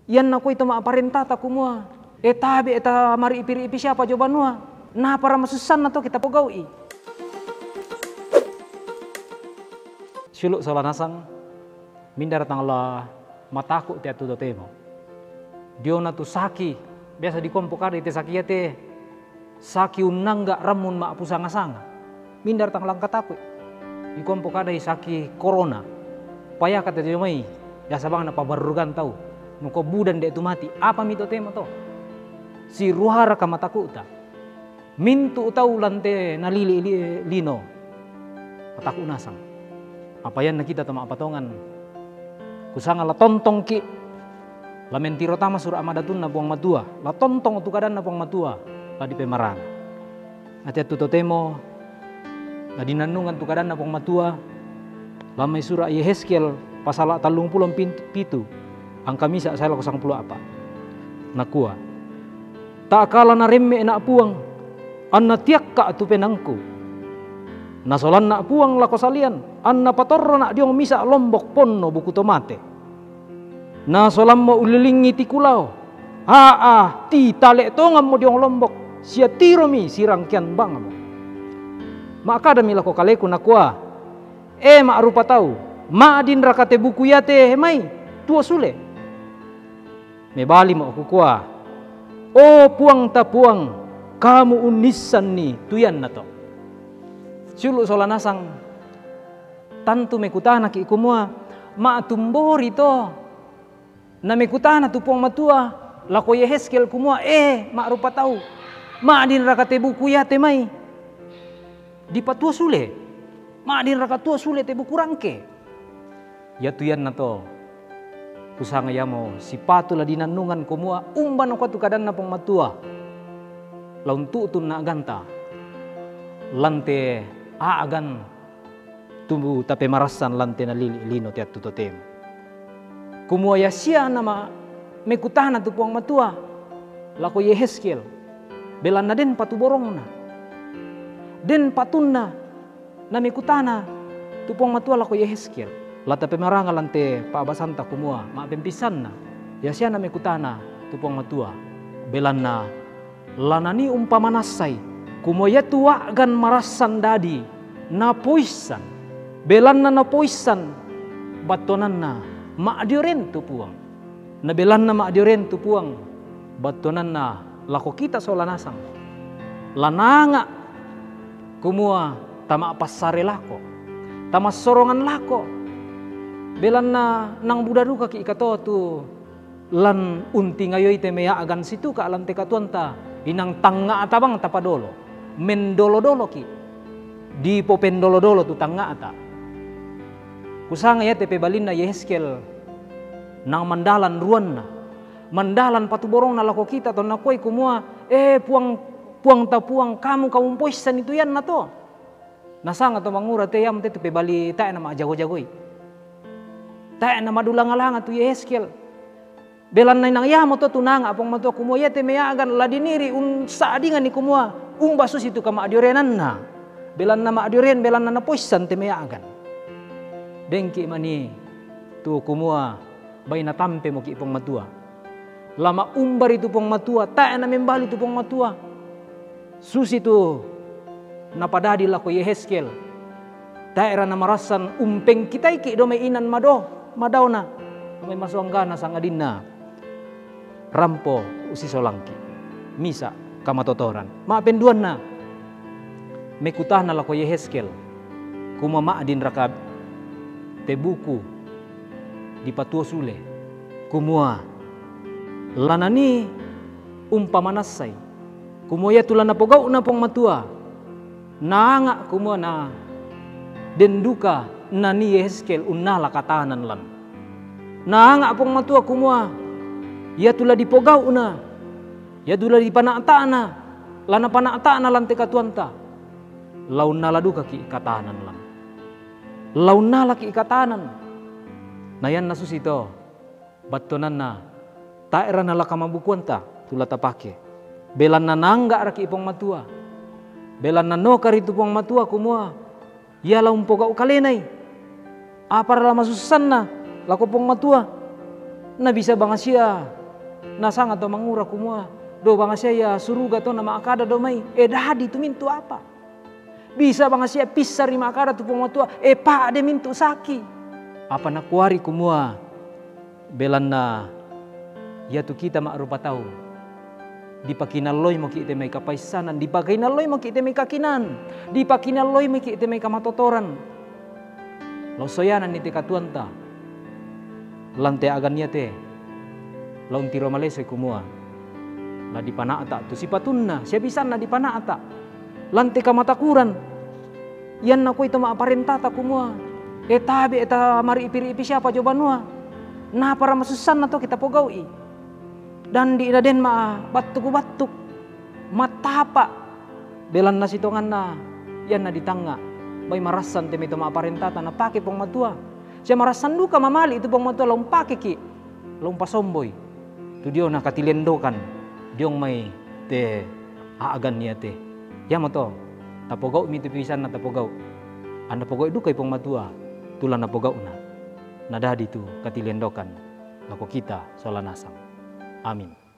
Yan na ko ito maaparentata kumua. Tabi eta mari ipiri-ipi siapa coba nua. Nah para masusan na to kita pogaw i. Suluk sola nasang mindar tangla mataku te atu temo. Dio na tu saki biasa di kompokar ite saki te saki unangga ramun ma pusanga-sanga. Mindar tanglang kataku. Di kompokar dai saki corona. Paya kata dia mai biasa bang na pabarugan tau. Nuko budan de tu mati. Apa mito temo to? Si ruhara kamataku uta. Mintu utau lante nalili lino. Kataku nasang. Apa yan na kita tama patongan. Kusanga la tontong ki. La mentiro tama surah amadatun na puang matua. La tontong tu kadan na puang matua. La di pemarang. Ati atu totemo. La dinanungan tu kadan na puang matua. La may surah Yehezkiel pasal 37. Angka misa saya laku 10 apa. Nakua. Tak kala na remme na puang. Anna tiak ka tu penangku. Nasolan na puang lako salian. Anna patorro na diong misa lombok ponno buku tomate. Nasolan mo ulilingi ti kulau. Ti tale tongam mo diong lombok. Sia tiromi sirang kian bang mo. Maka dami lako kaleku nakua. Ma rupa tau. Ma adin rakate buku yate hemai. Tua sule. Mebali mo aku kuah. Puang ta puang, kamu unisan ni tuyan na to. Sulu sola nasang, tantu mekutana ki kumua, ma tumbori to. Na mekutana tu puang matua, lako Yehezkiel kumua, ma rupa tau. Ma adin rakate buku ya temai. Di patua sule, ma adin rakatua sule te buku rangke. Ya tuyan na to. Kusanga yamo si patula dinanungan kumua umban ko tu kadan na pong matua. Laun tutun na aganta. Lante aagan tumbu tape marasan lante na lino tiat tutotem. Kumua ya siya nama mekutana tu pong matua. Lako Yehezkiel. Belan na den patuborong na. Den patun na mekutana tu pong matua lako Yehezkiel. Lata pemaranga lante paabasanta kumua maapempisan na. Ya siya na mekutana tupong matua. Belan na lanani umpamanasay. Kumoya tua gan marasan dadi. Napoisan. Belan na napoisan. Batonan na maadioren tupuang. Na belan na maadioren tupuang. Batonan na lako kita so lanasang. Lananga. Kumua tama pasare lako. Tama sorongan lako. Belan na nang budadu kaki ikato tu lan unti ngayoy te meya agan situ ka alam te katuanta inang tanga atabang tapadolo mendolo-dolo ki di popendolo-dolo tu tanga ata kusanga ya te pebalin na Yehezkiel nang mandalan ruan na mandalan patuborong na lako kita to nakoy kumua puang ta puang kamu kaumpoisan itu yan na to nasanga to mangura te yam te pebali tae na majago-jagoy. Tae na madulang-alanga tu Yehezkiel. Belan na nang yamo to tunanga apong matua kumua yete meyagan ladiniri saadingan ni kumua basus itu ka maadiorenan na. Belan na maadioren belan na napoisan te meyagan. Dengki mani tu kumua bay na tampe mo ki ipong matua. Lama umbar itu pong matua tae na membali tu pong matua. Susi tu napadadi lako Yehezkiel. Tae ra na marasan umpeng kitay ki do may inan madaw na may masuanggana sang adina rampo usi solangki misa kamatotoran maapenduan na mekutah na lako Yehezkiel kumama adin rakab te buku di patuo sule kumua lanani umpamanasay kumuya tulan na pogaw na pong matua naanga kumua na denduka na ni Yehezkiel unala katahanan lan. Naanga pong matua kumua. Ya tula dipogaw na. Ya tula dipanata na. Lana panata na lan te katuanta. Laun naladuka ki katahanan lan. Laun nala ki katahanan. Nayan nasus ito. Batonan na. Taera na lakamabukuanta. Tula tapake. Belan na nangga raki ipong matua. Belan na no karitu pong matua kumua. Ya laun pogaw kalenay. Para masusan na lako pong matua Na bisa bangasia na sangat to mangura kumua do bangasia ya suruga to na maakada do mai dadi tu mintu apa bisa bangasia pisar rima akada tu pematua pa de mintu saki apa na kuari kumua belanna ya tu kita mak rupa tahu dipakinaloi mo ki mai kapaisanan dipakinaloi mo ki mai kakinan dipakinaloi mo ki mai kamatotoran lo soyanan ni te katuanta lante agania te laun tiro malese kumua la di panata tu sipatunna sia bisan na di panata lante kamatakuran yan na ko ito maaparentata kumua tabi eta mari ipiri-ipi siapa jawabanua na para masusan na to kita pogawi dan di daden ma batuk matapa belan na sitongan na yan na ditanga bay marasan temi to maaparentata na pake pong matua siya marasan duka mamali itu pong matua laung pake ki laung pasomboy tu dio na katilendokan diong may te aagan niya te ya mo to tapogaw mi te pisan na tapogaw anda pogaw du kay pong matua tulan na pogaw na nadadi tu katilendokan lako kita solanasang amin.